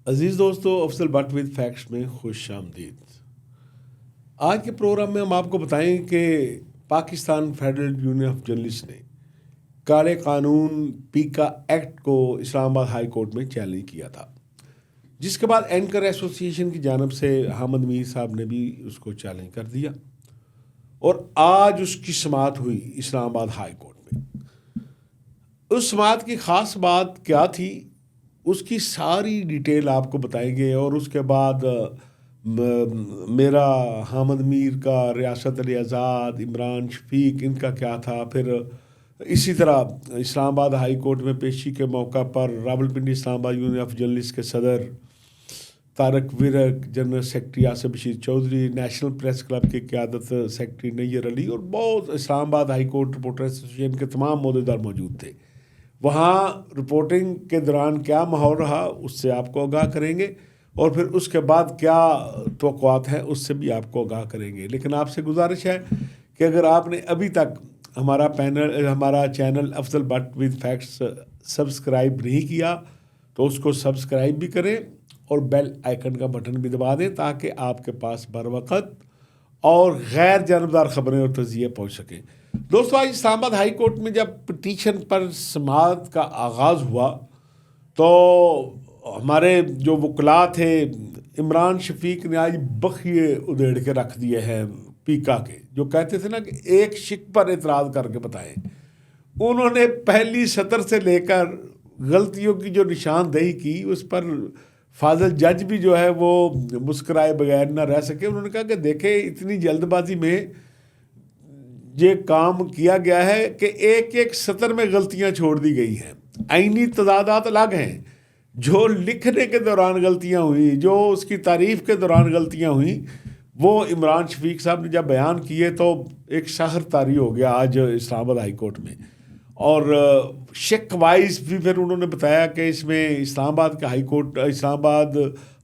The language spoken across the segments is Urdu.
عزیز دوستو، افضل بٹ ود فیکٹس میں خوش آمدید۔ آج کے پروگرام میں ہم آپ کو بتائیں کہ Pakistan federal union of journalist نے کالے قانون پیکا ایکٹ کو اسلام آباد ہائی کورٹ میں چیلنج کیا تھا، جس کے بعد اینکر ایسوسی ایشن کی جانب سے حامد میر صاحب نے بھی اس کو چیلنج کر دیا اور آج اس کی سماعت ہوئی اسلام آباد ہائی کورٹ میں۔ اس سماعت کی خاص بات کیا تھی، اس کی ساری ڈیٹیل آپ کو بتائیں گے، اور اس کے بعد میرا حامد میر کا، ریاست علی آزاد، عمران شفیق، ان کا کیا تھا۔ پھر اسی طرح اسلام آباد ہائی کورٹ میں پیشی کے موقع پر راولپنڈی اسلام آباد یونین آف جرنلسٹ کے صدر Tariq Virk, general secretary Asif Bashir Chaudhry, national press club کی قیادت سیکرٹری نیر علی، اور بہت اسلام آباد ہائی کورٹ رپورٹر ایسوسی ایشن کے تمام عہدیدار موجود تھے۔ وہاں رپورٹنگ کے دوران کیا ماحول رہا اس سے آپ کو آگاہ کریں گے، اور پھر اس کے بعد کیا توقعات ہیں اس سے بھی آپ کو آگاہ کریں گے۔ لیکن آپ سے گزارش ہے کہ اگر آپ نے ابھی تک ہمارا channel Afzal but with facts subscribe نہیں کیا تو اس کو سبسکرائب بھی کریں اور بیل آئیکن کا بٹن بھی دبا دیں، تاکہ آپ کے پاس بر وقت اور غیر جانبدار خبریں اور تجزیے پہنچ سکیں۔ دوستو، آج اسلام آباد ہائی کورٹ میں جب پٹیشن پر سماعت کا آغاز ہوا تو ہمارے جو وکلاء تھے، عمران شفیق نے آج بخیے ادھیڑ کے رکھ دیے ہیں پیکا کے، جو کہتے تھے نا کہ ایک شک پر اعتراض کر کے بتائیں۔ انہوں نے پہلی سطر سے لے کر غلطیوں کی جو نشاندہی کی، اس پر فاضل جج بھی جو ہے وہ مسکرائے بغیر نہ رہ سکے۔ انہوں نے کہا کہ دیکھیں، اتنی جلد بازی میں یہ کام کیا گیا ہے کہ ایک ایک سطر میں غلطیاں چھوڑ دی گئی ہیں۔ آئینی تضادات الگ ہیں، جو لکھنے کے دوران غلطیاں ہوئی، جو اس کی تعریف کے دوران غلطیاں ہوئیں، وہ عمران شفیق صاحب نے جب بیان کیے تو ایک شہر طاری ہو گیا آج اسلام آباد ہائی کورٹ میں۔ اور شک وائز بھی پھر انہوں نے بتایا کہ اس میں اسلام آباد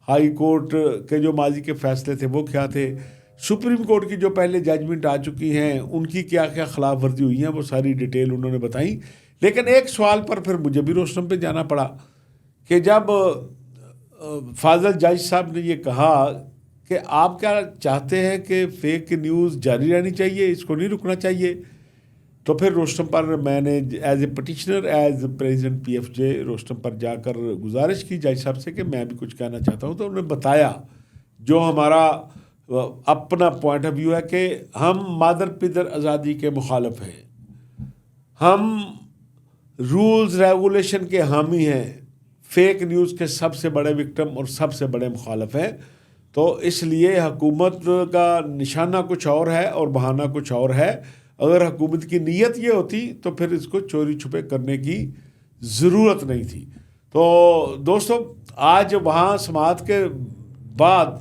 ہائی کورٹ کے جو ماضی کے فیصلے تھے وہ کیا تھے، سپریم کورٹ کی جو پہلے ججمنٹ آ چکی ہیں ان کی کیا کیا خلاف ورزی ہوئی ہیں، وہ ساری ڈیٹیل انہوں نے بتائیں۔ لیکن ایک سوال پر پھر مجھے بھی روشنم پہ جانا پڑا کہ جب فاضل جج صاحب نے یہ کہا کہ آپ کیا چاہتے ہیں کہ فیک نیوز جاری رہنی چاہیے، اس کو نہیں رکنا چاہیے، تو پھر روشنم پر میں نے as a petitioner, as president P F J, روشنم پر جا کر گزارش کی جج صاحب سے کہ میں بھی کچھ کہنا چاہتا ہوں۔ تو انہوں نے بتایا جو ہمارا اپنا پوائنٹ آف ویو ہے کہ ہم مادر پدر آزادی کے مخالف ہیں، ہم رولز ریگولیشن کے حامی ہیں، فیک نیوز کے سب سے بڑے وکٹم اور سب سے بڑے مخالف ہیں۔ تو اس لیے حکومت کا نشانہ کچھ اور ہے اور بہانہ کچھ اور ہے۔ اگر حکومت کی نیت یہ ہوتی تو پھر اس کو چوری چھپے کرنے کی ضرورت نہیں تھی۔ تو دوستو، آج وہاں سماعت کے بعد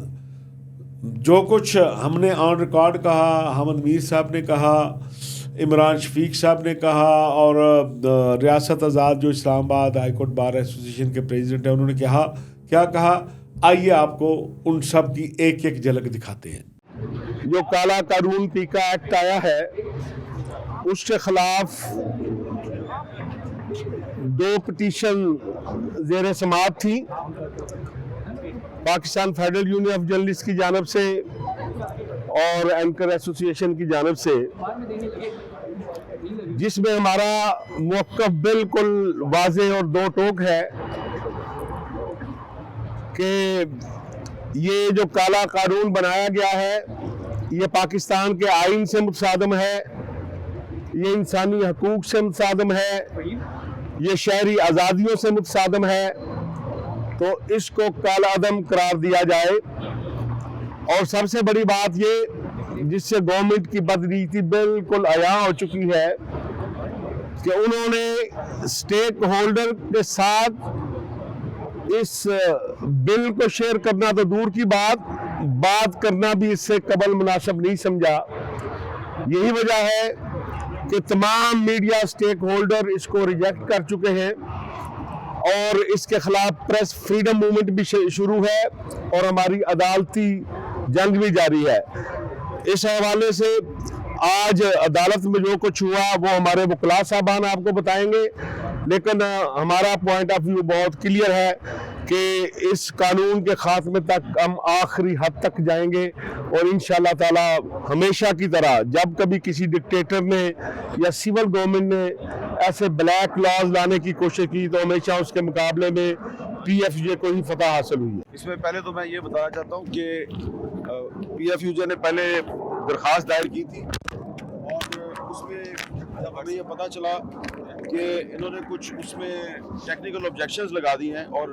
جو کچھ ہم نے آن ریکارڈ کہا، حامد میر صاحب نے کہا، عمران شفیق صاحب نے کہا، اور ریاست آزاد جو اسلام آباد ہائی کورٹ بار ایسوسی ایشن کے پریزیڈنٹ ہیں، انہوں نے کیا کہا، آئیے آپ کو ان سب کی ایک ایک جھلک دکھاتے ہیں۔ جو کالا قانون پیکا ایکٹ آیا ہے اس کے خلاف 2 پٹیشن زیر سماعت تھی، Pakistan federal union of journalist کی جانب سے اور اینکر ایسوسی ایشن کی جانب سے، جس میں ہمارا موقف بالکل واضح اور 2 ٹوک ہے کہ یہ جو کالا قانون بنایا گیا ہے یہ پاکستان کے آئین سے متصادم ہے، یہ انسانی حقوق سے متصادم ہے، یہ شہری آزادیوں سے متصادم ہے۔ تو اس کو کالعدم قرار دیا جائے۔ اور سب سے بڑی بات یہ، جس سے گورنمنٹ کی بدنیتی بالکل عیاں ہو چکی ہے، کہ انہوں نے سٹیک ہولڈر کے ساتھ اس بل کو شیئر کرنا تو دور کی بات کرنا بھی اس سے قبل مناسب نہیں سمجھا۔ یہی وجہ ہے کہ تمام میڈیا سٹیک ہولڈر اس کو ریجیکٹ کر چکے ہیں، اور اس کے خلاف پریس فریڈم موومنٹ بھی شروع ہے، اور ہماری عدالتی جنگ بھی جاری ہے۔ اس حوالے سے آج عدالت میں جو کچھ ہوا وہ ہمارے وکلاء صاحبان آپ کو بتائیں گے، لیکن ہمارا پوائنٹ آف ویو بہت کلیئر ہے کہ اس قانون کے خاتمے تک ہم آخری حد تک جائیں گے، اور انشاءاللہ تعالی ہمیشہ کی طرح جب کبھی کسی ڈکٹیٹر نے یا سول گورنمنٹ نے ایسے بلیک لاز لانے کی کوشش کی تو ہمیشہ اس کے مقابلے میں پی ایف یو جے کو ہی فتح حاصل ہوئی ہے۔ اس میں پہلے تو میں یہ بتانا چاہتا ہوں کہ پی ایف یو جے نے پہلے درخواست دائر کی تھی، اور اس میں جب ہمیں یہ پتہ چلا کہ انہوں نے کچھ اس میں ٹیکنیکل آبجیکشنز لگا دی ہیں، اور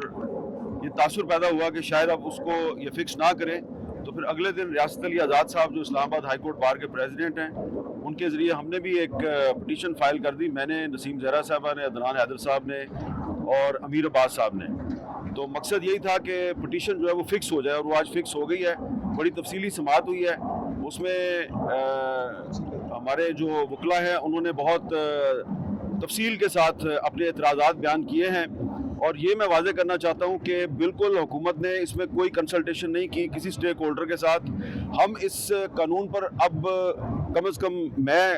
یہ تاثر پیدا ہوا کہ شاید اب اس کو یہ فکس نہ کریں، تو پھر اگلے دن ریاست علی آزاد صاحب جو اسلام آباد ہائی کورٹ بار کے پریزیڈنٹ ہیں، ان کے ذریعے ہم نے بھی ایک پٹیشن فائل کر دی، میں نے، نسیم زہرا صاحبہ نے، عدنان حیدر صاحب نے اور امیر عباس صاحب نے۔ تو مقصد یہی تھا کہ پٹیشن جو ہے وہ فکس ہو جائے، اور وہ آج فکس ہو گئی ہے، بڑی تفصیلی سماعت ہوئی ہے۔ اس میں ہمارے جو وکلا ہیں انہوں نے بہت تفصیل کے ساتھ اپنے اعتراضات بیان کیے ہیں، اور یہ میں واضح کرنا چاہتا ہوں کہ بالکل حکومت نے اس میں کوئی کنسلٹیشن نہیں کی کسی سٹیک ہولڈر کے ساتھ۔ ہم اس قانون پر اب کم از کم میں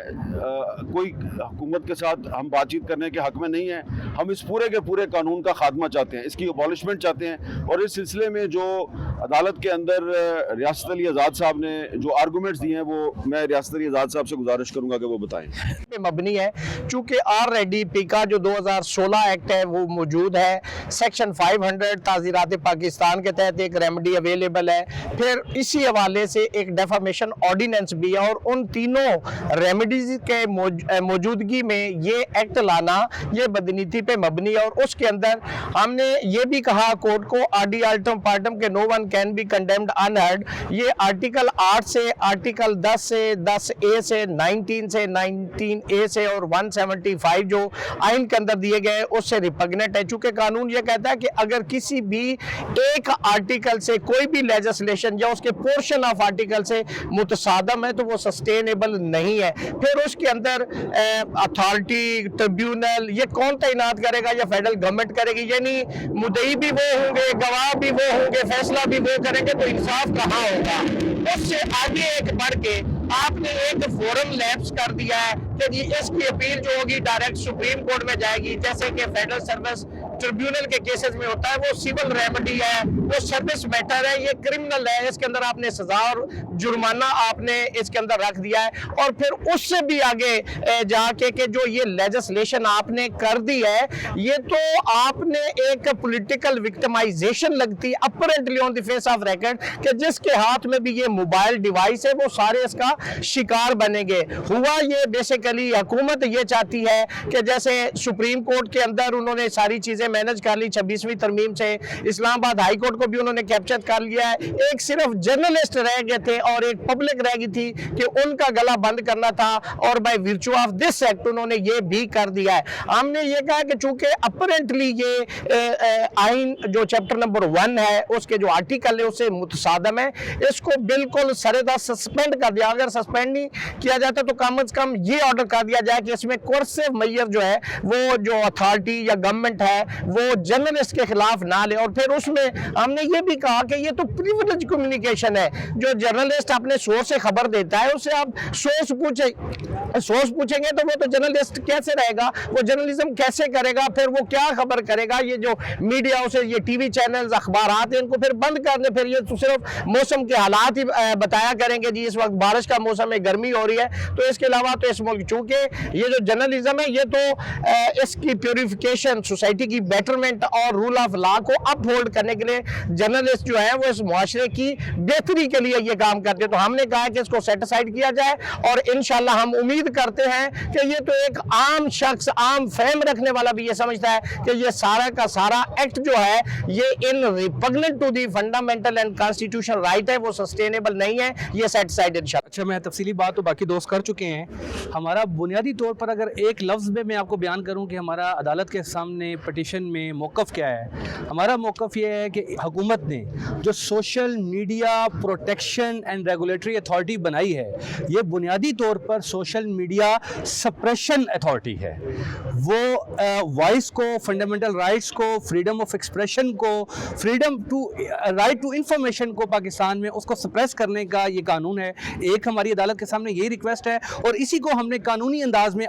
کوئی حکومت کے ساتھ ہم بات چیت کرنے کے حق میں نہیں ہیں، ہم اس پورے کے پورے قانون کا خاتمہ چاہتے ہیں، اس کی ابالشمنٹ چاہتے ہیں، اور اس سلسلے میں جو عدالت کے اندر ریاست علی آزاد صاحب نے جو آرگومنٹس دیے ہیں وہ میں ریاست علی آزاد صاحب سے گزارش کروں گا کہ وہ بتائیں۔ مبنی ہے چونکہ آلریڈی پیکا جو 2016 ایکٹ ہے وہ موجود ہے، سیکشن 500 تعزیرات پاکستان کے تحت ایک ریمیڈی اویلیبل ہے، پھر اسی حوالے سے ایک ڈیفامیشن آرڈیننس بھی ہے، اور ان تینوں ریمیڈیز کے موجودگی میں یہ ایکٹ لانا یہ بدنیتی پہ مبنی ہے۔ اور اس کے اندر ہم نے یہ بھی کہا کورٹ کو آرڈی آلٹم پارٹم کے no one can be condemned unheard, یہ آرٹیکل 8 سے آرٹیکل 10 سے 10A سے 19 سے 19A سے اور 175 جو آئین کے اندر دیے گئے اس سے ریپگنٹ ہے، چونکہ قانون یہ کہتا ہے کہ اگر کسی بھی ایک آرٹیکل سے کوئی بھی لیجسلیشن یا اس کے پورشن آف آرٹیکل سے متصادم ہے تو وہ سسٹینیبل نہیں ہے۔ پھر اس کے اندر اتھارٹی ٹریبیونل یہ کون تعینات کرے گا، یا فیڈرل گورنمنٹ کرے گی، یعنی مدعی بھی وہ ہوں گے، گواہ بھی وہ ہوں گے، فیصلہ بھی وہ کریں گے، تو انصاف کہاں ہوگا؟ اس سے آگے ایک بڑھ کے آپ نے ایک فورم لیپس کر دیا ہے کہ جی اس کی اپیل جو ہوگی ڈائریکٹ سپریم کورٹ میں جائے گی، جیسے کہ فیڈرل سروس ٹریبیونل کے کیسز میں ہوتا ہے، وہ سیول ریمیڈی ہے، وہ سروس میٹر ہے، یہ کرمنل ہے، اس کے اندر آپ نے سزا اور جرمانہ آپ نے اس کے اندر رکھ دیا ہے۔ اور پھر اس سے بھی آگے جا کے کہ جو یہ لیجسلیشن آپ نے کر دی ہے، یہ تو آپ نے ایک پولیٹیکل وکٹمائزیشن لگتی apparently on the face of record کہ جس کے ہاتھ میں بھی یہ موبائل ڈیوائس ہے وہ سارے اس کا شکار بنے گے۔ ہوا یہ بیسیکلی حکومت یہ چاہتی ہے کہ جیسے سپریم کورٹ کے اندر انہوں نے ساری چیزیں مینج کر لی 26ویں ترمیم سے، اسلام آباد ہائی کورٹ کو بھی انہوں نے کیپچر کر لیا ہے، ایک صرف جرنلسٹ رہ گئے تھے اور ایک پبلک رہ گئی تھی کہ ان کا گلا بند کرنا تھا، اور بائی ویرچو آف دس ایکٹ انہوں نے یہ بھی کر دیا ہے۔ ہم نے یہ کہا کہ چونکہ اپرنٹلی یہ آئین جو چیپٹر نمبر 1 ہے اس کے جو آرٹیکل ہے اس سے متصادم ہے، اس کو بالکل سردا سسپینڈ کر دیا۔ اگر سسپینڈ نہیں کیا جاتا تو کم از کم یہ آرڈر کر دیا جائے کہ اس میں کورسیو میئر جو ہے وہ جو اتھارٹی یا گورنمنٹ ہے وہ جرنلسٹ کے خلاف نہ لے۔ اور پھر اس میں ہم نے یہ بھی کہا کہ یہ تو پریویلیج کمیونیکیشن ہے، جو جرنلسٹ اپنے سورس سے خبر دیتا ہے اسے آپ سورس پوچھیں گے تو وہ تو جرنلسٹ کیسے رہے گا، وہ جرنلزم کیسے کرے گا، پھر وہ کیا خبر کرے گا؟ یہ جو میڈیا اسے یہ ٹی وی چینلز اخبارات ہیں ان کو پھر بند کر دیں، پھر یہ تو صرف موسم کے حالات ہی بتایا کریں گے، جی اس وقت بارش کا موسم ہے، گرمی ہو رہی ہے، تو اس کے علاوہ تو اس ملک چونکہ یہ جو جرنلزم ہے یہ تو اس کی پیوریفیکیشن سوسائٹی کی بیٹرمنٹ اور رول آف لا کو اپ ہولڈ کرنے کے لیے جرنلسٹ جو ہے وہ اس معاشرے کی بہتری کے لیے یہ کام کرتے ہیں۔ تو ہم نے کہا کہ اس کو سیٹ اسائڈ کیا جائے، اور انشاءاللہ ہم امید کرتے ہیں کہ یہ تو ایک عام شخص عام فہم رکھنے والا بھی یہ سمجھتا ہے کہ یہ سارا کا سارا ایکٹ جو ہے یہ in repugnant to the fundamental and constitution right ہے، وہ سسٹینیبل نہیں ہے، یہ سیٹ اسائڈ انشاءاللہ۔ اچھا، میں تفصیلی بات تو باقی دوست کر چکے ہیں۔ ہمارا بنیادی طور پر اگر ایک لفظ میں آپ کو بیان کروں کہ ہمارا عدالت کے سامنے پٹیشن میں موقف کیا ہے، ہمارا موقف یہ ہے کہ حکومت نے جو social media protection and regulatory authority بنائی ہے یہ بنیادی طور پر سوشل میڈیا سپریشن اتھارٹی ہے۔ وہ وائس کو، فنڈامنٹل رائٹس کو، فریڈم آف ایکسپریشن کو، freedom to right to information کو پاکستان میں اس کو سپریس کرنے کا یہ قانون ہے۔ ایک ہماری عدالت کے سامنے یہی ریکویسٹ ہے اور اسی کو ہم نے قانونی انداز میں